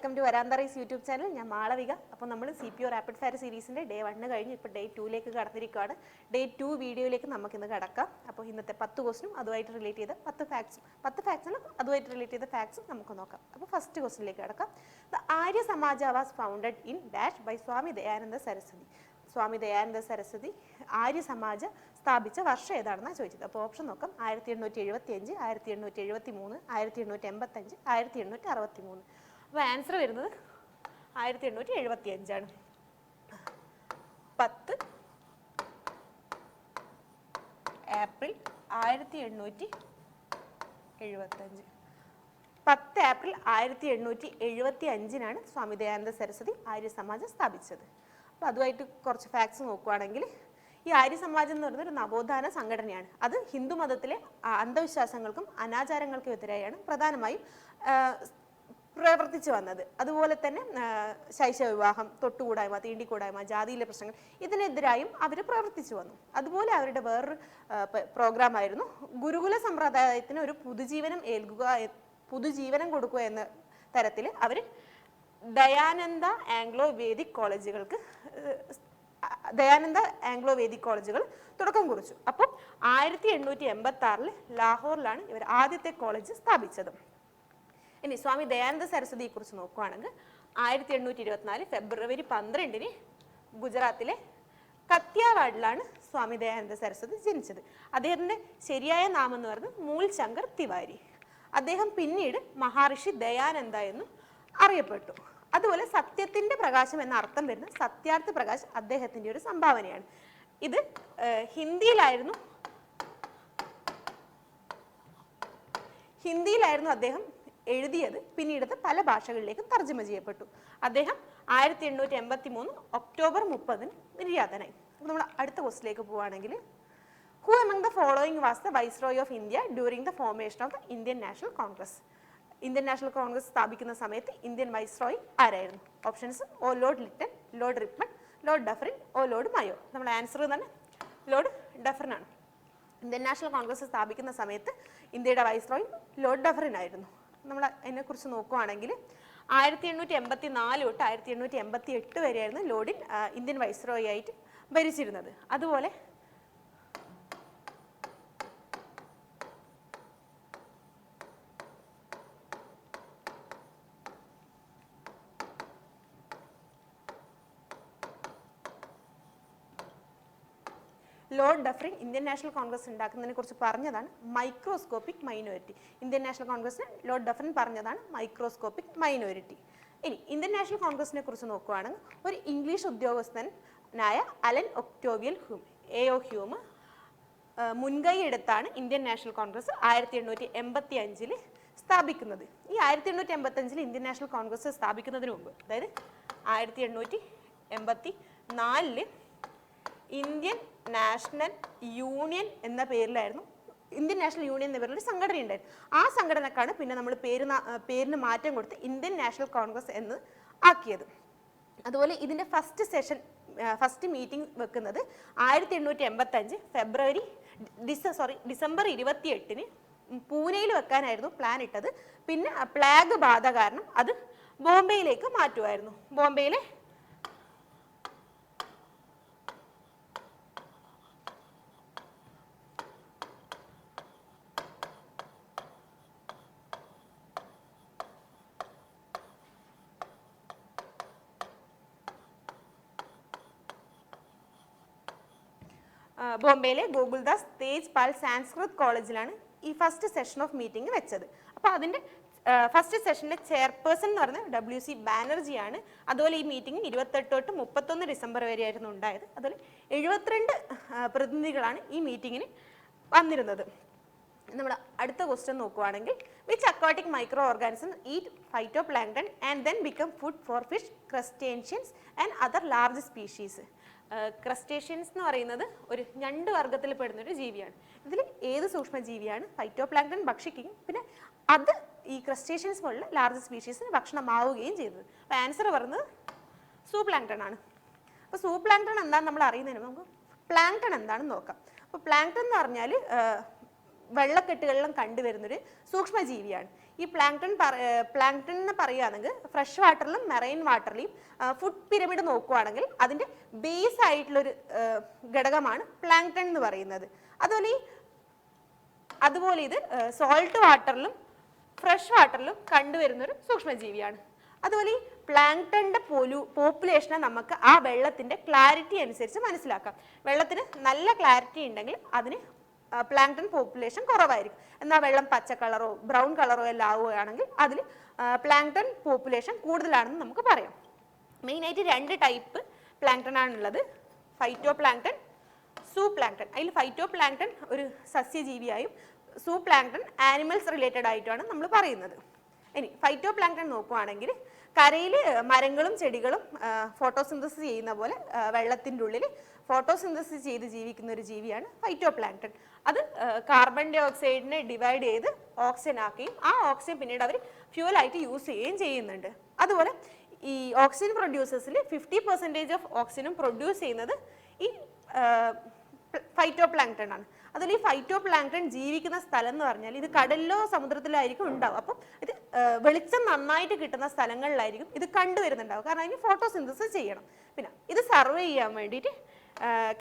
Welcome to veranda rise YouTube channel. ഞാൻ മാളവിക. അപ്പോൾ നമ്മൾ CPO റാപ്പിഡ് ഫയർ സീരീസിൻ്റെ ഡേ 1 കഴിഞ്ഞ് ഇപ്പോൾ ഡേ 2ലേക്ക് കടന്നിരിക്കുകയാണ്. ഡേ 2 വീഡിയോയിലേക്ക് നമുക്കിന്ന് കടക്കാം. അപ്പോൾ ഇന്നത്തെ 10 ക്വസ്റ്റിനും അതുമായിട്ട് റിലേറ്റ് ചെയ്ത 10 ഫാക്ട്സും അതുമായിട്ട് റിലേറ്റ് ചെയ്ത ഫാക്ട്സും നമുക്ക് നോക്കാം. അപ്പോൾ ഫസ്റ്റ് ക്വസ്റ്റിനിലേക്ക് കടക്കാം. The Arya Samaj was founded in dash by Swami Dayananda Saraswati. Swami Dayananda Saraswati Arya Samaj സ്ഥാപിച്ച വർഷം ഏതാണെന്നാണ് ചോദിച്ചത്. അപ്പോൾ ഓപ്ഷൻ നോക്കാം. 1875, 1873, 1885, 1863. അപ്പോൾ ആൻസർ വരുന്നത് 1875 ആണ്. 10 ഏപ്രിൽ 1875. 10 ഏപ്രിൽ 1875 സ്വാമി ദയാനന്ദ സരസ്വതി ആര്യ സമാജം സ്ഥാപിച്ചത്. അപ്പോൾ അതുമായിട്ട് കുറച്ച് ഫാക്ട്സ് നോക്കുകയാണെങ്കിൽ, ഈ ആര്യ സമാജം എന്ന് പറയുന്നത് ഒരു നവോത്ഥാന സംഘടനയാണ്. അത് ഹിന്ദു മതത്തിലെ അന്ധവിശ്വാസങ്ങൾക്കും അനാചാരങ്ങൾക്കും എതിരായാണ് പ്രധാനമായും പ്രവർത്തിച്ചു വന്നത്. അതുപോലെ തന്നെ ശൈശവ വിവാഹം, തൊട്ടുകൂടായ്മ, തീണ്ടിക്കൂടായ്മ, ജാതിയിലെ പ്രശ്നങ്ങൾ, ഇതിനെതിരായും അവർ പ്രവർത്തിച്ചു വന്നു. അതുപോലെ അവരുടെ വേറൊരു പ്രോഗ്രാമായിരുന്നു ഗുരുകുല സമ്പ്രദായത്തിന് ഒരു പുതുജീവനം കൊടുക്കുക എന്ന തരത്തിൽ അവർ ദയാനന്ദ ആംഗ്ലോ വേദിക് കോളേജുകൾ തുടക്കം കുറിച്ചു. അപ്പം 1886 ലാഹോറിലാണ് ഇവർ ആദ്യത്തെ കോളേജ് സ്ഥാപിച്ചത്. ഇനി സ്വാമി ദയാനന്ദ സരസ്വതിയെ കുറിച്ച് നോക്കുകയാണെങ്കിൽ 1824 ഫെബ്രുവരി 12 ഗുജറാത്തിലെ കത്തിയാവാഡിലാണ് സ്വാമി ദയാനന്ദ സരസ്വതി ജനിച്ചത്. അദ്ദേഹത്തിൻ്റെ ശരിയായ നാമം എന്ന് പറയുന്നത് മൂൽ ശങ്കർ തിവാരി. അദ്ദേഹം പിന്നീട് മഹാഋഷി ദയാനന്ദ എന്നും അറിയപ്പെട്ടു. അതുപോലെ സത്യത്തിന്റെ പ്രകാശം എന്ന അർത്ഥം വരുന്ന സത്യാർത്ഥ പ്രകാശ് അദ്ദേഹത്തിന്റെ ഒരു സംഭാവനയാണ്. ഇത് ഹിന്ദിയിലായിരുന്നു അദ്ദേഹം എഴുതിയത്. പിന്നീട് പല ഭാഷകളിലേക്കും തർജ്ജമ ചെയ്യപ്പെട്ടു. അദ്ദേഹം 1883 ഒക്ടോബർ 30 നിര്യാതനായി. നമ്മൾ അടുത്ത ക്വസ്റ്റിലേക്ക് പോവുകയാണെങ്കിൽ, who among the following was the viceroy of India during the formation of the Indian National Congress. Indian National Congress സ്ഥാപിക്കുന്ന സമയത്ത് ഇന്ത്യൻ വൈസ്രോയ് ആരായിരുന്നു? ഓപ്ഷൻസ്: ഓ Lord Lytton, Lord Ripon, Lord Dufferin, ഓ ലോർഡ് മയോ. നമ്മുടെ answer തന്നെ Lord Dufferin ആണ്. Indian National Congress സ്ഥാപിക്കുന്ന സമയത്ത് ഇന്ത്യയുടെ വൈസ്രോയ് ലോർഡ് ഡഫറിൻ ആയിരുന്നു. നമ്മൾ അതിനെക്കുറിച്ച് നോക്കുകയാണെങ്കിൽ 1884 തൊട്ട് 1888 വരെയായിരുന്നു ലോർഡിൻ ഇന്ത്യൻ വൈസ്രോയ് ആയിട്ട് ഭരിച്ചിരുന്നത്. അതുപോലെ Lord Dufferin Indian National Congress ഉണ്ടാക്കുന്നതിനെ കുറിച്ച് പറഞ്ഞതാണ് മൈക്രോസ്കോപ്പിക് മൈനോരിറ്റി. ഇന്ത്യൻ നാഷണൽ കോൺഗ്രസിന് ലോർഡ് ഡഫറിൻ പറഞ്ഞതാണ് മൈക്രോസ്കോപ്പിക് മൈനോരിറ്റി. ഇനി ഇന്ത്യൻ നാഷണൽ കോൺഗ്രസിനെ കുറിച്ച് നോക്കുകയാണെങ്കിൽ, ഒരു ഇംഗ്ലീഷ് ഉദ്യോഗസ്ഥനായ അലൻ ഒക്ടോവിയൽ ഹ്യൂം മുൻകൈ എടുത്താണ് ഇന്ത്യൻ നാഷണൽ കോൺഗ്രസ് 1885 സ്ഥാപിക്കുന്നത്. ഈ 1885 ഇന്ത്യൻ നാഷണൽ കോൺഗ്രസ് സ്ഥാപിക്കുന്നതിന് മുമ്പ്, അതായത് 1884 ഇന്ത്യൻ നാഷണൽ യൂണിയൻ എന്ന പേരിലായിരുന്നു, ഇന്ത്യൻ നാഷണൽ യൂണിയൻ എന്ന പേരിലൊരു സംഘടന ഉണ്ടായിരുന്നു. ആ സംഘടനക്കാണ് പിന്നെ നമ്മൾ പേരിന് മാറ്റം കൊടുത്ത് ഇന്ത്യൻ നാഷണൽ കോൺഗ്രസ് എന്ന് ആക്കിയത്. അതുപോലെ ഇതിൻ്റെ ഫസ്റ്റ് മീറ്റിംഗ് വെക്കുന്നത് 1885 ഡിസംബർ 28 പൂനെയിൽ വെക്കാനായിരുന്നു പ്ലാൻ ഇട്ടത്. പിന്നെ പ്ലാഗ് ബാധ കാരണം അത് ബോംബെയിലേക്ക് മാറ്റുമായിരുന്നു. ബോംബെയിലെ ഗോകുൽദാസ് തേജ്പാൽ സാൻസ്കൃത് കോളേജിലാണ് ഈ ഫസ്റ്റ് സെഷൻ ഓഫ് മീറ്റിംഗ് വെച്ചത്. അപ്പോൾ അതിൻ്റെ ഫസ്റ്റ് സെഷൻ്റെ ചെയർപേഴ്സൺ എന്ന് പറയുന്നത് WC ബാനർജിയാണ്. അതുപോലെ ഈ മീറ്റിംഗ് 28 തൊട്ട് 31 ഡിസംബർ വരെയായിരുന്നു ഉണ്ടായത്. അതുപോലെ 72 പ്രതിനിധികളാണ് ഈ മീറ്റിങ്ങിന് വന്നിരുന്നത്. നമ്മൾ അടുത്ത ക്വസ്റ്റ്യൻ നോക്കുകയാണെങ്കിൽ, which aquatic micro organism eat phytoplankton and then become food for fish, crustaceans and other large species. Crustaceans എന്ന് പറയുന്നത് ഒരു ഞണ്ട് വർഗ്ഗത്തിൽ പെടുന്നൊരു ജീവിയാണ്. ഇതിൽ ഏത് സൂക്ഷ്മജീവിയാണ് ഫൈറ്റോപ്ലാങ്ക്ടൺ ഭക്ഷിക്കുകയും പിന്നെ അത് ഈ ക്രസ്റ്റേഷ്യൻസ് പോലുള്ള ലാർജ് സ്പീഷീസിന് ഭക്ഷണമാവുകയും ചെയ്തത്? അപ്പോൾ ആൻസർ പറയുന്നത് സൂപ്ലാങ്ക്ടൺ ആണ്. അപ്പോൾ സൂപ്ലാങ്ക്ടൺ എന്താണെന്ന് നമ്മൾ അറിയുന്നതിന് നമുക്ക് പ്ലാങ്ക്ടൺ എന്താണെന്ന് നോക്കാം. അപ്പോൾ പ്ലാങ്ക്ടൺ എന്ന് പറഞ്ഞാൽ വെള്ളക്കെട്ടുകളിലും കണ്ടുവരുന്നൊരു സൂക്ഷ്മജീവിയാണ്. ഈ പ്ലാങ്ക്ടൺ എന്ന് പറയുകയാണെങ്കിൽ ഫ്രഷ് വാട്ടറിലും മെറൈൻ വാട്ടറിലും ഫുഡ് പിരമിഡ് നോക്കുകയാണെങ്കിൽ അതിൻ്റെ ബേസ് ആയിട്ടുള്ളൊരു ഘടകമാണ് പ്ലാങ്ക്ടൺ എന്ന് പറയുന്നത്. അതുപോലെ ഇത് സോൾട്ട് വാട്ടറിലും ഫ്രഷ് വാട്ടറിലും കണ്ടുവരുന്നൊരു സൂക്ഷ്മജീവിയാണ്. അതുപോലെ ഈ പ്ലാങ്ക്ടന്റെ പോപ്പുലേഷനെ നമുക്ക് ആ വെള്ളത്തിന്റെ ക്ലാരിറ്റി അനുസരിച്ച് മനസ്സിലാക്കാം. വെള്ളത്തിന് നല്ല ക്ലാരിറ്റി ഉണ്ടെങ്കിൽ അതിന് പ്ലാങ്ക്ടൺ പോപ്പുലേഷൻ കുറവായിരിക്കും. എന്നാൽ വെള്ളം പച്ച കളറോ ബ്രൗൺ കളറോ എല്ലാം ആവുകയാണെങ്കിൽ അതിൽ പ്ലാങ്ക്ടൺ പോപ്പുലേഷൻ കൂടുതലാണെന്ന് നമുക്ക് പറയാം. മെയിനായിട്ട് 2 ടൈപ്പ് പ്ലാങ്ക്ടൺ ആണുള്ളത്, ഫൈറ്റോ പ്ലാങ്ക്ടൺ, സൂ പ്ലാങ്ക്ടൺ. അതിൽ ഫൈറ്റോ പ്ലാങ്ക്ടൺ ഒരു സസ്യജീവിയായും സൂ പ്ലാങ്ക്ടൺ ആനിമൽസ് റിലേറ്റഡ് ആയിട്ടാണ് നമ്മൾ പറയുന്നത്. ഇനി ഫൈറ്റോ പ്ലാങ്ക്ടൺ നോക്കുകയാണെങ്കിൽ കരയിൽ മരങ്ങളും ചെടികളും ഫോട്ടോസിന്തസിസ് ചെയ്യുന്ന പോലെ വെള്ളത്തിൻ്റെ ഉള്ളിൽ ഫോട്ടോസിന്തസിസ് ചെയ്ത് ജീവിക്കുന്ന ഒരു ജീവിയാണ് ഫൈറ്റോ പ്ലാങ്ക്ടൺ. അത് കാർബൺ ഡൈ ഓക്സൈഡിനെ ഡിവൈഡ് ചെയ്ത് ഓക്സിജൻ ആക്കുകയും ആ ഓക്സിജൻ പിന്നീട് അവർ ഫ്യൂവലായിട്ട് യൂസ് ചെയ്യുകയും ചെയ്യുന്നുണ്ട്. അതുപോലെ ഈ ഓക്സിജൻ പ്രൊഡ്യൂസേഴ്സിൽ 50% ഓഫ് ഓക്സിജനും പ്രൊഡ്യൂസ് ചെയ്യുന്നത് ഈ ഫൈറ്റോ പ്ലാങ്ക്ടൺ ആണ്. അതുപോലെ ഈ ഫൈറ്റോ പ്ലാങ്ക്ടൺ ജീവിക്കുന്ന സ്ഥലം എന്ന് പറഞ്ഞാൽ ഇത് കടലിലോ സമുദ്രത്തിലോ ആയിരിക്കും ഉണ്ടാവും. അപ്പം ഇത് വെളിച്ചം നന്നായിട്ട് കിട്ടുന്ന സ്ഥലങ്ങളിലായിരിക്കും ഇത് കണ്ടുവരുന്നുണ്ടാവും. കാരണം അതിന് ഫോട്ടോസിന്തസിസ് ചെയ്യണം. പിന്നെ ഇത് സർവേ ചെയ്യാൻ വേണ്ടിയിട്ട്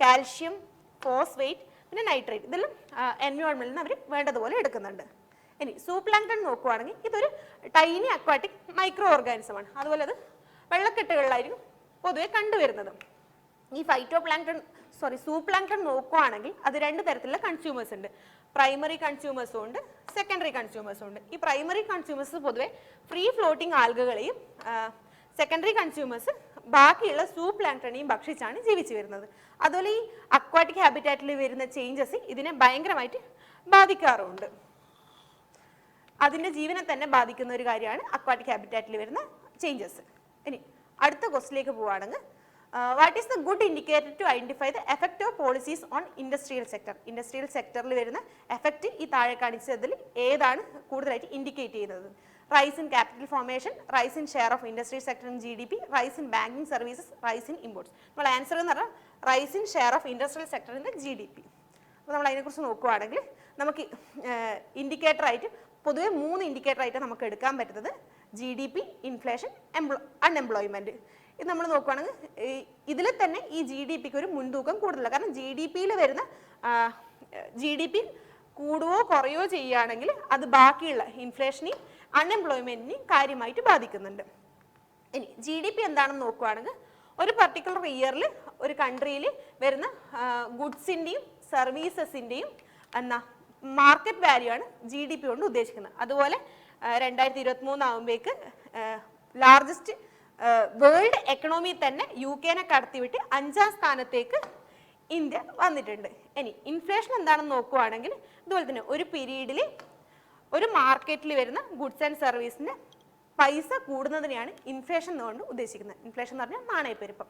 കാൽഷ്യം, ഫോസ്ഫേറ്റ്, പിന്നെ നൈട്രേറ്റ് ഇതെല്ലാം എൻവയോൺമെന്റിൽ നിന്ന് അവർ വേണ്ടതുപോലെ എടുക്കുന്നുണ്ട്. ഇനി സൂപ്ലാങ്ക്ടൺ നോക്കുകയാണെങ്കിൽ ഇതൊരു ടൈനി അക്വാറ്റിക് മൈക്രോ ഓർഗാനിസമാണ്. അതുപോലെ അത് വെള്ളക്കെട്ടുകളിലായിരിക്കും പൊതുവെ കണ്ടുവരുന്നത്. ഈ സൂപ്ലാങ്ക്ടൺ നോക്കുകയാണെങ്കിൽ അത് 2 തരത്തിലുള്ള കൺസ്യൂമേഴ്സ് ഉണ്ട്. പ്രൈമറി കൺസ്യൂമേഴ്സും ഉണ്ട്, സെക്കൻഡറി കൺസ്യൂമേഴ്സും ഉണ്ട്. ഈ പ്രൈമറി കൺസ്യൂമേഴ്സ് പൊതുവെ ഫ്രീ ഫ്ലോട്ടിംഗ് ആൽഗകളെയും സെക്കൻഡറി കൺസ്യൂമേഴ്സ് ബാക്കിയുള്ള സൂപ്ലാങ്ക്ടണെയും ഭക്ഷിച്ചാണ് ജീവിച്ചു വരുന്നത്. അതുപോലെ ഈ അക്വാറ്റിക് ഹാബിറ്റാറ്റിൽ വരുന്ന ചേഞ്ചസ് ഇതിനെ ഭയങ്കരമായിട്ട് ബാധിക്കാറുമുണ്ട്. അതിൻ്റെ ജീവനെ തന്നെ ബാധിക്കുന്ന ഒരു കാര്യമാണ് അക്വാറ്റിക് ഹാബിറ്റാറ്റിൽ വരുന്ന ചേഞ്ചസ്. ഇനി അടുത്ത ക്വസ്റ്റിലേക്ക് പോവുകയാണെങ്കിൽ what is the good indicator to identify the effect of policies on industrial sector? Industrial സെക്ടറിൽ വരുന്ന എഫക്റ്റ് ഈ താഴെ കാണിച്ചതിൽ ഏതാണ് കൂടുതലായിട്ട് ഇൻഡിക്കേറ്റ് ചെയ്യുന്നത്? Rice in capital formation, rice in share of industry sector in GDP, rice in banking services, rice in imports. നമ്മൾ answer എന്ന് പറഞ്ഞാൽ rice in share of industrial sector in GDP. അപ്പോൾ നമ്മൾ അതിനെക്കുറിച്ച് നോക്കുകയാണെങ്കിൽ നമുക്ക് ഇൻഡിക്കേറ്റർ ആയിട്ട് പൊതുവെ 3 ഇൻഡിക്കേറ്റർ ആയിട്ട് നമുക്ക് എടുക്കാൻ പറ്റുന്നത് GDP, ഇൻഫ്ലേഷൻ, അൺഎംപ്ലോയ്മെന്റ്. ഇത് നമ്മൾ നോക്കുകയാണെങ്കിൽ ഇതിൽ തന്നെ ഈ GDPക്ക് ഒരു മുൻതൂക്കം കൂടുതലാണ്. കാരണം GDPയിൽ വരുന്ന GDP കൂടുകയോ കുറയോ ചെയ്യുകയാണെങ്കിൽ അത് ബാക്കിയുള്ള ഇൻഫ്ലേഷനെയും അൺഎംപ്ലോയ്മെന്റിനെയും കാര്യമായിട്ട് ബാധിക്കുന്നുണ്ട്. ഇനി GDP എന്താണെന്ന് നോക്കുകയാണെങ്കിൽ ഒരു പർട്ടിക്കുലർ ഇയറിൽ ഒരു കൺട്രിയിൽ വരുന്ന ഗുഡ്സിൻ്റെയും സർവീസസിൻ്റെയും മാർക്കറ്റ് വാല്യൂ ആണ് GDP കൊണ്ട് ഉദ്ദേശിക്കുന്നത്. അതുപോലെ 2023 ആകുമ്പോഴേക്ക് ലാർജസ്റ്റ് വേൾഡ് എക്കണോമി തന്നെ UK-നെ കടത്തിവിട്ട് 5ാം സ്ഥാനത്തേക്ക് ഇന്ത്യ വന്നിട്ടുണ്ട്. ഇനി ഇൻഫ്ലേഷൻ എന്താണെന്ന് നോക്കുകയാണെങ്കിൽ ഇതുപോലെ തന്നെ ഒരു പീരീഡിൽ ഒരു മാർക്കറ്റിൽ വരുന്ന ഗുഡ്സ് ആൻഡ് സർവീസിൻ്റെ പൈസ കൂടുന്നതിനെയാണ് ഇൻഫ്ലേഷൻ എന്നുകൊണ്ട് ഉദ്ദേശിക്കുന്നത്. ഇൻഫ്ലേഷൻ എന്ന് പറഞ്ഞാൽ നാണയപ്പെരുപ്പം.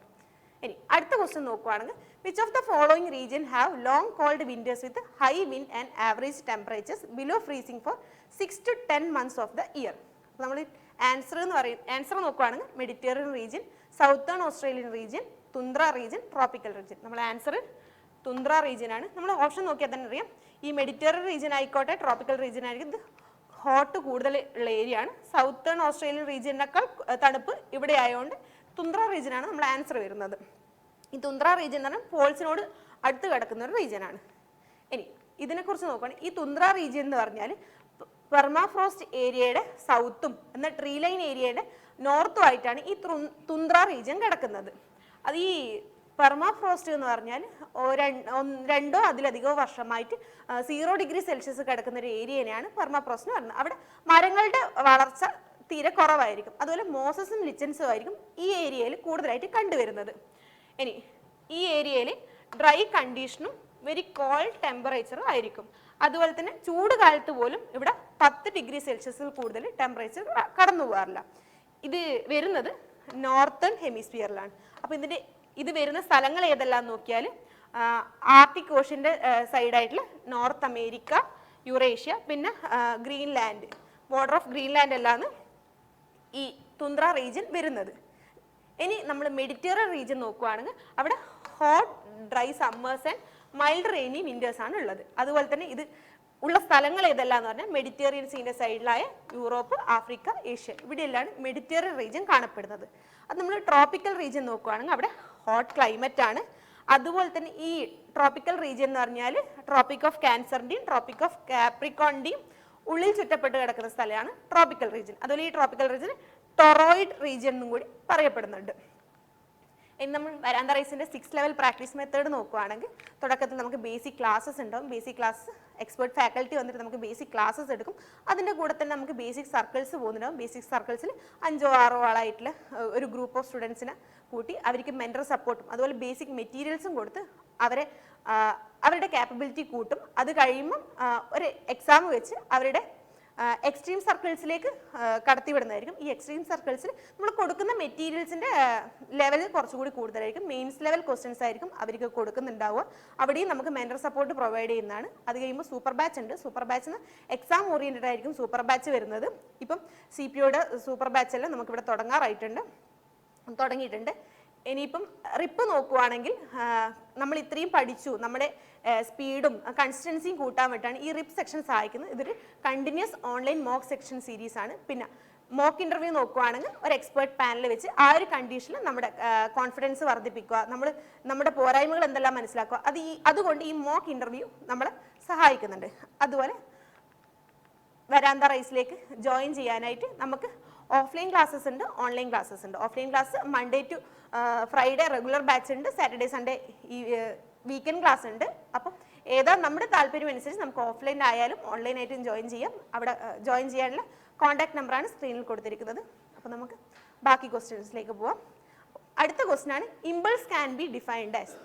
ഇനി അടുത്ത ക്വസ്റ്റ്യൻ നോക്കുകയാണെങ്കിൽ which of the following region have long cold winters with high wind and average temperatures below freezing for 6 to 10 months of the year? അപ്പോൾ നമ്മൾ ആൻസർ നോക്കുകയാണെങ്കിൽ Mediterranean region, southern Australian region, tundra region, tropical region. നമ്മൾ answer tundra region ആണ്. നമ്മൾ option നോക്കിയാൽ തന്നെ അറിയാം ഈ മെഡിറ്ററേനിയൻ റീജിയൻ ആയിക്കോട്ടെ ട്രോപ്പിക്കൽ റീജിയൻ ആയിരിക്കും ഇത് ഹോട്ട് കൂടുതൽ ഉള്ള ഏരിയ ആണ്. സൗത്തേൺ ഓസ്ട്രേലിയൻ റീജിയനേക്കാൾ തണുപ്പ് ഇവിടെ ആയതുകൊണ്ട് തുന്ദ്ര റീജിയൻ ആണ് നമ്മൾ ആൻസർ വരുന്നത്. ഈ തുന്ദ്ര റീജിയൻ എന്ന് പറഞ്ഞാൽ പോൾസിനോട് അടുത്ത് കിടക്കുന്ന ഒരു റീജിയൻ ആണ്. ഇനി ഇതിനെക്കുറിച്ച് നോക്കുകയാണെങ്കിൽ ഈ തുന്ദ്ര റീജിയൻ എന്ന് പറഞ്ഞാൽ പെർമാഫ്രോസ്റ്റ് ഏരിയയുടെ സൗത്തും എന്നാൽ ട്രീ ലൈൻ ഏരിയയുടെ നോർത്തും ആയിട്ടാണ് ഈ തുന്ദ്ര റീജിയൻ കിടക്കുന്നത്. അത് ഈ പെർമാഫ്രോസ്റ്റ് എന്ന് പറഞ്ഞാൽ 2 അതിലധികമോ വർഷമായിട്ട് 0 ഡിഗ്രി സെൽഷ്യസ് കിടക്കുന്ന ഒരു ഏരിയനെയാണ് പെർമാഫ്രോസ്റ്റ് എന്ന് പറയുന്നത്. അവിടെ മരങ്ങളുടെ വളർച്ച തീരെ കുറവായിരിക്കും. അതുപോലെ മോസസും ലിച്ചൻസും ആയിരിക്കും ഈ ഏരിയയിൽ കൂടുതലായിട്ട് കണ്ടുവരുന്നത്. ഇനി ഈ ഏരിയയിൽ ഡ്രൈ കണ്ടീഷനും വെരി കോൾഡ് ടെമ്പറേച്ചറും ആയിരിക്കും. അതുപോലെ തന്നെ ചൂട് കാലത്ത് പോലും ഇവിടെ 10 ഡിഗ്രി സെൽഷ്യസിൽ കൂടുതൽ ടെമ്പറേച്ചർ കടന്നു പോകാറില്ല. ഇത് വരുന്നത് നോർത്തേൺ ഹെമിസ്ഫിയറിലാണ്. അപ്പോൾ ഇത് വരുന്ന സ്ഥലങ്ങൾ ഏതെല്ലാം നോക്കിയാൽ ആർട്ടിക് ഓഷ്യൻ്റെ സൈഡായിട്ടുള്ള നോർത്ത് അമേരിക്ക, യുറേഷ്യ, പിന്നെ ഗ്രീൻലാൻഡ്, ബോർഡർ ഓഫ് ഗ്രീൻലാൻഡ് എല്ലാമാണ് ഈ തുന്ദ്ര റീജിയൻ വരുന്നത്. ഇനി നമ്മൾ മെഡിറ്ററേനിയൻ റീജിയൻ നോക്കുകയാണെങ്കിൽ അവിടെ hot dry summers and mild rainy winter's ആണ് ഉള്ളത്. അതുപോലെ തന്നെ ഇത് ഉള്ള സ്ഥലങ്ങൾ ഏതെല്ലാം എന്ന് പറഞ്ഞാൽ മെഡിറ്ററേനിയൻ സീൻ്റെ സൈഡിലായ യൂറോപ്പ്, ആഫ്രിക്ക, ഏഷ്യ, ഇവിടെയെല്ലാം മെഡിറ്ററേനിയൻ റീജിയൻ കാണപ്പെടുന്നത്. അത് നമ്മൾ ട്രോപ്പിക്കൽ റീജിയൻ നോക്കുകയാണെങ്കിൽ അവിടെ ഹോട്ട് ക്ലൈമറ്റ് ആണ്. അതുപോലെ തന്നെ ഈ ട്രോപ്പിക്കൽ റീജിയൻ എന്ന് പറഞ്ഞാൽ ട്രോപ്പിക് ഓഫ് ക്യാൻസറിൻ്റെയും ട്രോപ്പിക് ഓഫ് കാപ്രിക്കോണിൻ്റെയും ഉള്ളിൽ ചുറ്റപ്പെട്ട് കിടക്കുന്ന സ്ഥലമാണ് ട്രോപ്പിക്കൽ റീജിയൻ. അതുപോലെ ഈ ട്രോപ്പിക്കൽ റീജിയൻ ടൊറോയിഡ് റീജിയൻ എന്നും കൂടി പറയപ്പെടുന്നുണ്ട്. ഇനി നമ്മൾ വരാന്ത റൈസിൻ്റെ 6 ലെവൽ പ്രാക്ടീസ് മെത്തേഡ് നോക്കുകയാണെങ്കിൽ തുടക്കത്തിൽ നമുക്ക് ബേസിക് ക്ലാസ്സസ് ഉണ്ടാവും. ബേസിക് ക്ലാസ് എക്സ്പേർട്ട് ഫാക്കൽറ്റി വന്നിട്ട് നമുക്ക് ബേസിക് ക്ലാസ്സസ് എടുക്കും. അതിൻ്റെ കൂടെ തന്നെ നമുക്ക് ബേസിക് സർക്കിൾസ് പോകുന്നുണ്ടാവും. ബേസിക് സർക്കിൾസിൽ 5 or 6 ആളായിട്ടുള്ള ഒരു ഗ്രൂപ്പ് ഓഫ് സ്റ്റുഡൻസിനെ കൂട്ടി അവർക്ക് മെൻറ്റർ സപ്പോർട്ടും അതുപോലെ ബേസിക് മെറ്റീരിയൽസും കൊടുത്ത് അവരുടെ ക്യാപ്പബിലിറ്റി കൂട്ടും. അത് കഴിയുമ്പം ഒരു എക്സാം വെച്ച് അവരുടെ എക്സ്ട്രീം സർക്കിൾസിലേക്ക് കടത്തിവിടുന്നതായിരിക്കും. ഈ എക്സ്ട്രീം സർക്കിൾസിൽ നമ്മൾ കൊടുക്കുന്ന മെറ്റീരിയൽസിൻ്റെ ലെവൽ കുറച്ചുകൂടി കൂടുതലായിരിക്കും. മെയിൻസ് ലെവൽ ക്വസ്റ്റ്യൻസ് ആയിരിക്കും അവർക്ക് കൊടുക്കുന്നുണ്ടാവുക. അവിടെയും നമുക്ക് മെൻറ്റർ സപ്പോർട്ട് പ്രൊവൈഡ് ചെയ്യുന്നതാണ്. അത് കഴിയുമ്പോൾ സൂപ്പർ ബാച്ച് ഉണ്ട്. സൂപ്പർ ബാച്ചിന് എക്സാം ഓറിയൻറ്റഡ് ആയിരിക്കും സൂപ്പർ ബാച്ച് വരുന്നത്. ഇപ്പം CPOയുടെ സൂപ്പർ ബാച്ചെല്ലാം നമുക്കിവിടെ തുടങ്ങിയിട്ടുണ്ട്. ഇനിയിപ്പം റിപ്പ് നോക്കുവാണെങ്കിൽ നമ്മൾ ഇത്രയും പഠിച്ചു, നമ്മുടെ സ്പീഡും കൺസിസ്റ്റൻസിയും കൂട്ടാൻ വേണ്ടിയിട്ടാണ് ഈ റിപ്പ് സെക്ഷൻ സഹായിക്കുന്നത്. ഇതൊരു continuous online mock section series ആണ്. പിന്നെ മോക്ക് ഇൻ്റർവ്യൂ നോക്കുവാണെങ്കിൽ ഒരു എക്സ്പേർട്ട് പാനൽ വെച്ച് ആ ഒരു കണ്ടീഷനിൽ നമ്മുടെ കോൺഫിഡൻസ് വർദ്ധിപ്പിക്കുക, നമ്മുടെ പോരായ്മകൾ എന്തെല്ലാം മനസ്സിലാക്കുക, അതുകൊണ്ട് ഈ മോക്ക് ഇൻ്റർവ്യൂ നമ്മളെ സഹായിക്കുന്നുണ്ട്. അതുപോലെ വരാന്ത റൈസിലേക്ക് ജോയിൻ ചെയ്യാനായിട്ട് നമുക്ക് ഓഫ്ലൈൻ ക്ലാസ്സസ് ഉണ്ട്, ഓൺലൈൻ ക്ലാസ്സസ് ഉണ്ട്. Offline class Monday to Friday regular batch ഉണ്ട്. സാറ്റർഡേ സൺഡേ ഈ വീക്കെൻഡ് ക്ലാസ് ഉണ്ട്. അപ്പം ഏതാ നമ്മുടെ താല്പര്യം അനുസരിച്ച് നമുക്ക് ഓഫ്ലൈൻ ആയാലും ഓൺലൈനായിട്ടും ജോയിൻ ചെയ്യാം. അവിടെ ജോയിൻ ചെയ്യാനുള്ള കോൺടാക്ട് നമ്പറാണ് സ്ക്രീനിൽ കൊടുത്തിരിക്കുന്നത്. അപ്പോൾ നമുക്ക് ബാക്കി ക്വസ്റ്റ്യൻസിലേക്ക് പോവാം. അടുത്ത ക്വസ്റ്റ്യൻ ആണ് impulse can be defined as.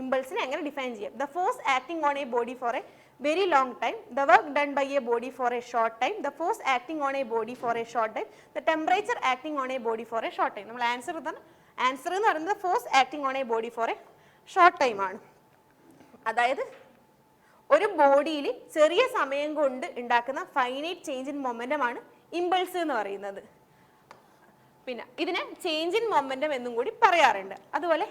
ഇമ്പൾസിനെ എങ്ങനെ ഡിഫൈൻ ചെയ്യാം? The force acting on a body for a very long time, the work done by a body for a short time, the force acting on a body for a short time, the temperature acting on a body for a short time. നമ്മൾ answer എന്ന് പറയുന്നത് force acting on a body for A short time ആണ്. അതായത് ഒരു ബോഡിയിൽ ചെറിയ സമയം കൊണ്ട് ഉണ്ടാക്കുന്ന ഫൈനൈറ്റ് ചേഞ്ച് ഇൻ മൊമെന്റം ആണ് ഇമ്പൾസ് എന്ന് പറയുന്നത്. പിന്നെ ഇതിനെ ചേഞ്ച് ഇൻ മൊമെന്റം എന്നും കൂടി പറയാറുണ്ട്. അതുപോലെ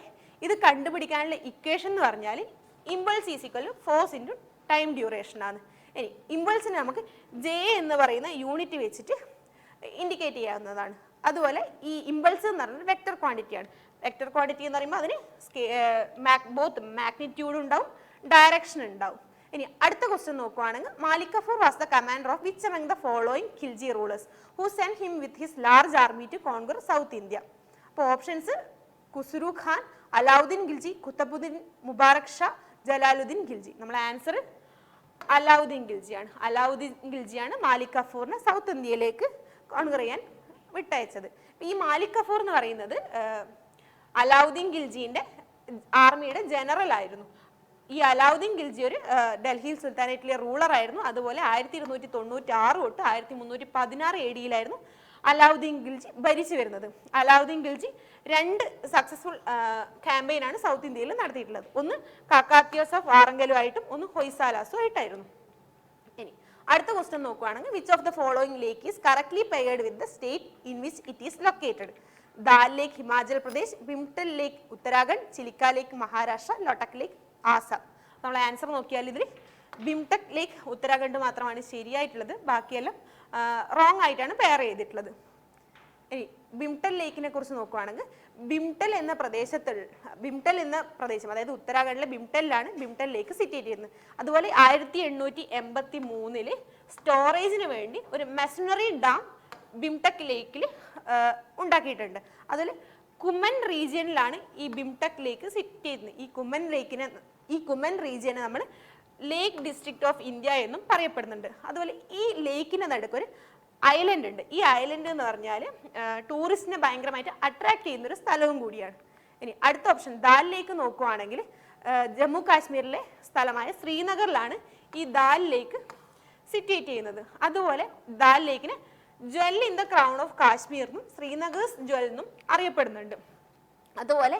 ഇത് കണ്ടുപിടിക്കാനുള്ള ഇക്വേഷൻ എന്ന് പറഞ്ഞാൽ impulse is equal to force into time duration ആണ്. ഇനി ഇമ്പൾസിനെ നമുക്ക് J എന്ന് പറയുന്ന യൂണിറ്റ് വെച്ചിട്ട് ഇൻഡിക്കേറ്റ് ചെയ്യാവുന്നതാണ്. അതുപോലെ ഈ ഇമ്പൾസ് എന്ന് പറയുന്നത് വെക്ടർ ക്വാണ്ടിറ്റിയാണ്. വെക്ടർ ക്വാണ്ടിറ്റി എന്ന് പറയുമ്പോൾ അതിന് ബോത്ത് മാഗ്നിറ്റ്യൂഡ് ഉണ്ടാവും, ഡയറക്ഷൻ ഉണ്ടാവും. ഇനി അടുത്ത ക്വസ്റ്റ്യൻ നോക്കുവാണെങ്കിൽ Malik Kafur was the commander of which among the following Khilji rulers who sent him with his large army to conquer South India? അപ്പോൾ ഓപ്ഷൻസ് ഖുസ്രു ഖാൻ, അലാവുദ്ദീൻ ഖിൽജി, കുത്തബുദ്ദീൻ മുബാറക് ഷാ, ജലാലുദ്ദീൻ ഖിൽജി. നമ്മളെ ആൻസർ അലാവുദ്ദീൻ ഖിൽജിയാണ്. അലാവുദ്ദീൻ ഖിൽജിയാണ് മാലിക് കഫൂറിനെ സൗത്ത് ഇന്ത്യയിലേക്ക് കോൺക്വർ ചെയ്യാൻ വിട്ടയച്ചത്. ഈ മാലിക് കഫൂർ എന്ന് പറയുന്നത് അലാവുദ്ദീൻ ഖിൽജിന്റെ ആർമിയുടെ ജനറൽ ആയിരുന്നു. ഈ അലാവുദ്ദീൻ ഖിൽജി ഒരു ഡൽഹിയിൽ സുൽത്താനേറ്റിലെ റൂളർ ആയിരുന്നു. അതുപോലെ 1296 തൊട്ട് 1316 AD അലാവുദ്ദീൻ ഖിൽജി ഭരിച്ചു വരുന്നത്. അലാവുദ്ദീൻ ഖിൽജി 2 സക്സസ്ഫുൾ ക്യാമ്പയിനാണ് സൗത്ത് ഇന്ത്യയിൽ നടത്തിയിട്ടുള്ളത്. ഒന്ന് കാക്കാത്തിയോസ് ഓഫ് വാറങ്കലുമായിട്ടും ഒന്ന് ഹൊയ്സാലാസും ആയിട്ടായിരുന്നു. ഇനി അടുത്ത ക്വസ്റ്റ്യൻ നോക്കുകയാണെങ്കിൽ which of the following lake is correctly paired with the state in which it is located? Dal lake Himachal Pradesh, Bhimtal lake Uttarakhand, Chilika lake Maharashtra, Loktak lake Assam. നമ്മൾ ആൻസർ നോക്കിയാൽ ഇതിൽ ബിംടക് ലേക്ക് ഉത്തരാഖണ്ഡ് മാത്രമാണ് ശരിയായിട്ടുള്ളത്. ബാക്കിയെല്ലാം റോങ് ആയിട്ടാണ് പെയർ ചെയ്തിട്ടുള്ളത്. ഇനി ബിംടൽ ലേക്കിനെ കുറിച്ച് നോക്കുകയാണെങ്കിൽ ബിംടൽ എന്ന പ്രദേശം അതായത് ഉത്തരാഖണ്ഡിലെ ബിംടലിലാണ് ബിംടൽ ലേക്ക് സിറ്റുവേറ്റ് ചെയ്യുന്നത്. അതുപോലെ 1883 സ്റ്റോറേജിന് വേണ്ടി ഒരു മെഷനറി ഡാം ബിംടക് ലേക്കിൽ ഉണ്ടാക്കിയിട്ടുണ്ട്. അതിൽ കുമ്മൻ റീജിയനിലാണ് ഈ ബിംടക് ലേക്ക് സിറ്റ് ചെയ്യുന്നത്. ഈ കുമ്മൻ റീജിയനെ നമ്മൾ ലേക്ക് ഡിസ്ട്രിക്ട് ഓഫ് ഇന്ത്യ എന്നും പറയപ്പെടുന്നുണ്ട്. അതുപോലെ ഈ ലേക്കിന് നടുക്ക് ഒരു ഐലൻഡ് ഉണ്ട്. ഈ ഐലൻഡ് എന്ന് പറഞ്ഞാൽ ടൂറിസ്റ്റിനെ ഭയങ്കരമായിട്ട് അട്രാക്ട് ചെയ്യുന്ന ഒരു സ്ഥലവും കൂടിയാണ്. ഇനി അടുത്ത ഓപ്ഷൻ ദാൽ ലേക്ക് നോക്കുവാണെങ്കിൽ ജമ്മു കാശ്മീരിലെ സ്ഥലമായ ശ്രീനഗറിലാണ് ഈ ദാൽ ലേക്ക് സിറ്റുവേറ്റ് ചെയ്യുന്നത്. അതുപോലെ ദാൽ ലേക്കിന് jewel in the crown of Kashmir എന്നും ശ്രീനഗേഴ്സ് ജ്വൽ എന്നും അറിയപ്പെടുന്നുണ്ട്. അതുപോലെ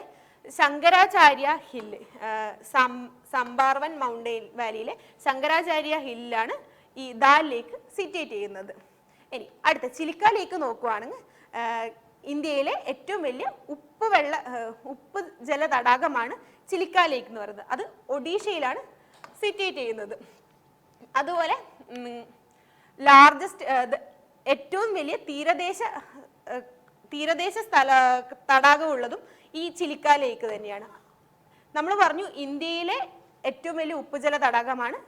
ശങ്കരാചാര്യ ഹില്ല് സംബാർവൻ മൗണ്ടെയിൻ വാലിയിലെ ശങ്കരാചാര്യ ഹില്ലാണ് ഈ ദാൽ ലേക്ക് സിറ്റുവേറ്റ് ചെയ്യുന്നത്. ഇനി അടുത്ത ചിലിക്ക ലേക്ക് നോക്കുവാണെങ്കിൽ ഇന്ത്യയിലെ ഏറ്റവും വലിയ ഉപ്പ് ജല തടാകമാണ് ചിലിക്ക ലേക്ക് എന്ന് പറയുന്നത്. അത് ഒഡീഷയിലാണ് സിറ്റുവേറ്റ് ചെയ്യുന്നത്. അതുപോലെ ലാർജസ്റ്റ് ഏറ്റവും വലിയ തീരദേശ തടാകമുള്ളതും ഈ ചിലിക്ക ലേക്ക് തന്നെയാണ്. നമ്മൾ പറഞ്ഞു ഇന്ത്യയിലെ ഏറ്റവും വലിയ ഉപ്പുജല തടാകമാണ്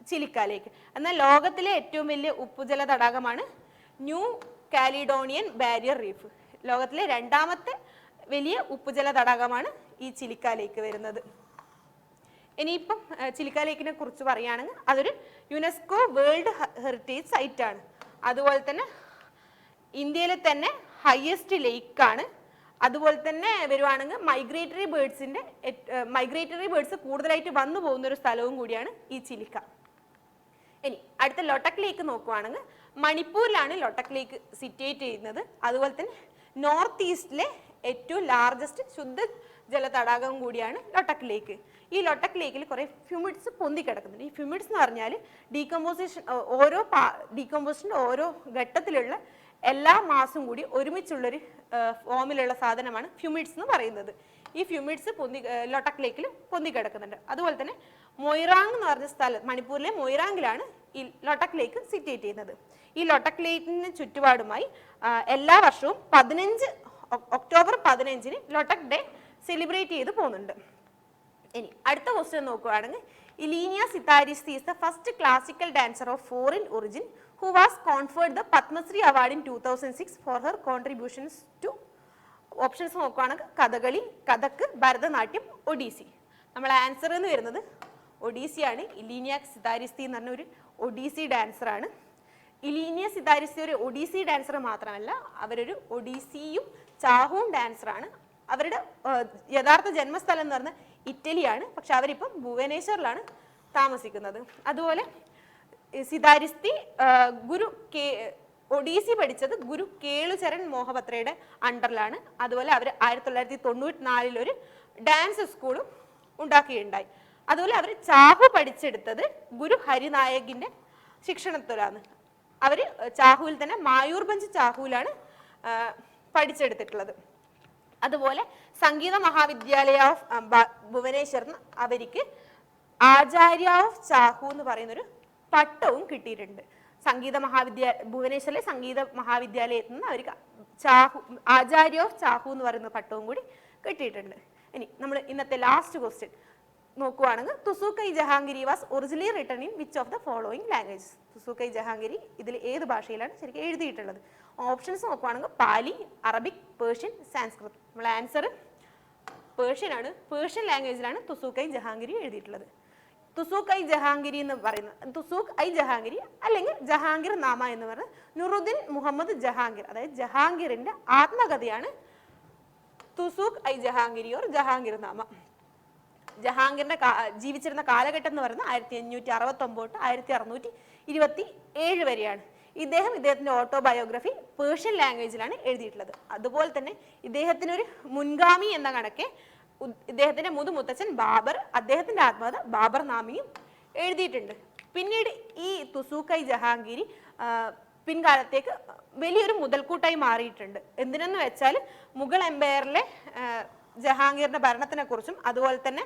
ചിലിക്ക ലേക്ക്. എന്നാൽ ലോകത്തിലെ ഏറ്റവും വലിയ ഉപ്പുജല തടാകമാണ് ന്യൂ കാലിഡോണിയൻ ബാരിയർ റീഫ്. ലോകത്തിലെ രണ്ടാമത്തെ വലിയ ഉപ്പുജല തടാകമാണ് ഈ ചിലിക്ക ലേക്ക് വരുന്നത്. ഇനിയിപ്പം ചിലിക്ക ലേക്കിനെ കുറിച്ച് പറയുകയാണെങ്കിൽ അതൊരു യുനെസ്കോ വേൾഡ് ഹെറിറ്റേജ് സൈറ്റ് ആണ്. അതുപോലെ തന്നെ ഇന്ത്യയിലെ തന്നെ ഹയസ്റ്റ് ലേക്കാണ്. അതുപോലെ തന്നെ വരുവാണെങ്കിൽ മൈഗ്രേറ്ററി ബേർഡ്സ് കൂടുതലായിട്ട് വന്നു പോകുന്ന ഒരു സ്ഥലവും കൂടിയാണ് ഈ ചിലിക്ക. ഇനി അടുത്ത ലോട്ടക് ലേക്ക് നോക്കുവാണെങ്കിൽ മണിപ്പൂരിലാണ് ലോട്ടക് ലേക്ക് സിറ്റുവേറ്റ് ചെയ്യുന്നത്. അതുപോലെ തന്നെ നോർത്ത് ഈസ്റ്റിലെ ഏറ്റവും ലാർജസ്റ്റ് ശുദ്ധജല തടാകം കൂടിയാണ് ലോട്ടക് ലേക്ക്. ഈ ലോട്ടക് ലേക്കിൽ കുറേ ഫ്യൂമിഡ്സ് പൊന്തി കിടക്കുന്നുണ്ട്. ഈ ഫ്യൂമിഡ്സ് എന്ന് പറഞ്ഞാൽ ഡീകമ്പോസിഷൻ്റെ ഓരോ ഘട്ടത്തിലുള്ള എല്ലാ മാസവും കൂടി ഒരുമിച്ചുള്ളൊരു ഫോമിലുള്ള സാധനമാണ് ഫ്യൂമിഡ്സ് എന്ന് പറയുന്നത്. ഈ ഫ്യൂമിഡ്സ് ലോട്ടക് ലേക്കിൽ പൊന്തി കിടക്കുന്നുണ്ട്. അതുപോലെ തന്നെ മൊയ്റാങ് എന്ന് പറഞ്ഞ സ്ഥലം, മണിപ്പൂരിലെ മൊയ്റാങ്ങിലാണ് ഈ ലോട്ടക് ലേക്ക് സിറ്റുവേറ്റ് ചെയ്യുന്നത്. ഈ ലോട്ടക് ലേക്കിന് ചുറ്റുപാടുമായി എല്ലാ വർഷവും ഒക്ടോബർ 15 ലോട്ടക് ഡേ സെലിബ്രേറ്റ് ചെയ്ത് പോകുന്നുണ്ട്. ഇനി അടുത്ത ക്വസ്റ്റ്യൻ നോക്കുകയാണെങ്കിൽ Ileana Citaristi is the first classical dancer of foreign origin who was conferred the Padmasri Award in 2006 for her contributions to options നോക്കുകയാണെങ്കിൽ കഥകളി, കഥക്ക്, ഭരതനാട്യം, ഒഡീസി. നമ്മൾ ആൻസർ എന്ന് വരുന്നത് ഒഡീസിയാണ്. ഇലീനിയ സിതാരിസ്തി എന്ന് പറഞ്ഞ ഒരു ഒഡീസി ഡാൻസറാണ്. ഇലീനിയ സിതാരിസ്തി ഒരു ഒഡീസി ഡാൻസർ മാത്രമല്ല, അവരൊരു ഒഡീസിയും ചാഹുവും ഡാൻസറാണ്. അവരുടെ യഥാർത്ഥ ജന്മസ്ഥലം എന്ന് പറഞ്ഞാൽ ഇറ്റലിയാണ്. പക്ഷെ അവരിപ്പം ഭുവനേശ്വറിലാണ് താമസിക്കുന്നത്. അതുപോലെ സിതാരിസ്തി ഒഡീസി പഠിച്ചത് ഗുരു കേളുചരൺ മോഹപത്രയുടെ അണ്ടറിലാണ്. അതുപോലെ അവർ 1994 ഒരു ഡാൻസ് സ്കൂളും ഉണ്ടാക്കിയിട്ടുണ്ടായി. അതുപോലെ അവർ ചാഹു പഠിച്ചെടുത്തത് ഗുരു ഹരിനായകിന്റെ ശിക്ഷണത്തിലാണ്. അവർ ചാഹുവിൽ തന്നെ മായൂർഭഞ്ച് ചാഹുവിലാണ് പഠിച്ചെടുത്തിട്ടുള്ളത്. അതുപോലെ സംഗീത മഹാവിദ്യാലയ ഓഫ് ഭുവനേശ്വർ അവർക്ക് ആചാര്യ ഓഫ് ചാഹു എന്ന് പറയുന്നൊരു പട്ടവും കിട്ടിയിട്ടുണ്ട്. ഭുവനേശ്വറിലെ സംഗീത മഹാവിദ്യാലയത്തിൽ നിന്ന് അവർക്ക് ആചാര്യ ഓഫ് ചാഹു എന്ന് പറയുന്ന പട്ടവും കൂടി കിട്ടിയിട്ടുണ്ട്. ഇനി നമ്മൾ ഇന്നത്തെ ലാസ്റ്റ് ക്വസ്റ്റ്യൻ നോക്കുവാണെങ്കിൽ Tuzuk i Jahangiri was originally written in which of the following languages. Tuzuk i Jahangiri ഇതിൽ ഏത് ഭാഷയിലാണ് ശരിക്കും എഴുതിയിട്ടുള്ളത്? ഓപ്ഷൻസ് നോക്കുവാണെങ്കിൽ പാലി, അറബിക്, പേർഷ്യൻ, സാൻസ്ക്രിത്. നമ്മൾ ആൻസർ പേർഷ്യൻ ആണ്. പേർഷ്യൻ ലാംഗ്വേജിലാണ് തുസൂഖ്-ഇ ജഹാംഗീരി എഴുതിയിട്ടുള്ളത്. തുസൂഖ്-ഇ ജഹാംഗീരി എന്ന് പറയുന്നത് തുസൂഖ്-ഇ ജഹാംഗീരി അല്ലെങ്കിൽ ജഹാംഗീർ നാമ എന്ന് പറയുന്നത് നുറുദ്ദീൻ മുഹമ്മദ് ജഹാംഗീർ, അതായത് ജഹാംഗീറിന്റെ ആത്മകഥയാണ് തുസൂഖ്-ഇ ജഹാംഗീരി ഓർ ജഹാംഗീർ നാമ. ജഹാംഗീറിന്റെ ജീവിച്ചിരുന്ന കാലഘട്ടം എന്ന് പറയുന്നത് 1569 to 1627 വരെയാണ്. ഇദ്ദേഹത്തിന്റെ ഓട്ടോബയോഗ്രഫി പേർഷ്യൻ ലാംഗ്വേജിലാണ് എഴുതിയിട്ടുള്ളത്. അതുപോലെ തന്നെ ഇദ്ദേഹത്തിനൊരു മുൻഗാമി എന്ന കണക്കെ ഇദ്ദേഹത്തിന്റെ മുതുമുത്തച്ഛൻ ബാബർ, അദ്ദേഹത്തിന്റെ ആത്മകഥ ബാബർ നാമിയും എഴുതിയിട്ടുണ്ട്. പിന്നീട് ഈ തുസൂഖ്-ഇ ജഹാംഗീരി പിൻകാലത്തേക്ക് വലിയൊരു മുതൽക്കൂട്ടായി മാറിയിട്ടുണ്ട്. എന്തിനെന്ന് വെച്ചാൽ മുഗൾ എംപയറിലെ ജഹാംഗീറിന്റെ ഭരണത്തിനെ കുറിച്ചും അതുപോലെ തന്നെ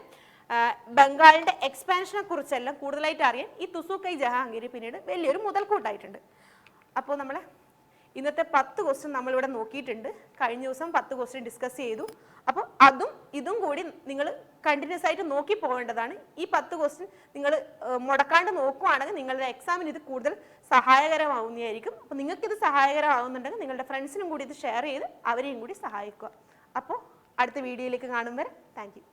ബംഗാളിന്റെ എക്സ്പാൻഷനെ കുറിച്ചെല്ലാം കൂടുതലായിട്ട് അറിയാൻ ഈ തുസൂഖ്-ഇ ജഹാംഗീരി പിന്നീട് വലിയൊരു മുതൽക്കൂട്ടായിട്ടുണ്ട്. അപ്പോൾ നമ്മൾ ഇന്നത്തെ 10 ക്വസ്റ്റ്യൻ നമ്മളിവിടെ നോക്കിയിട്ടുണ്ട്. കഴിഞ്ഞ ദിവസം 10 ക്വസ്റ്റ്യൻ ഡിസ്കസ് ചെയ്തു. അപ്പോൾ ഇതും കൂടി നിങ്ങൾ കണ്ടിന്യൂസ് ആയിട്ട് നോക്കി പോകേണ്ടതാണ്. ഈ 10 ക്വസ്റ്റ്യൻ നിങ്ങൾ മുടക്കാണ്ട് നോക്കുവാണെങ്കിൽ നിങ്ങളുടെ എക്സാമിന് ഇത് കൂടുതൽ സഹായകരമാവുന്നതായിരിക്കും. അപ്പോൾ നിങ്ങൾക്ക് ഇത് സഹായകരമാവുന്നുണ്ടെങ്കിൽ നിങ്ങളുടെ ഫ്രണ്ട്സിനും കൂടി ഇത് ഷെയർ ചെയ്ത് അവരെയും കൂടി സഹായിക്കുക. അപ്പോൾ അടുത്ത വീഡിയോയിലേക്ക് കാണും വരെ താങ്ക് യു.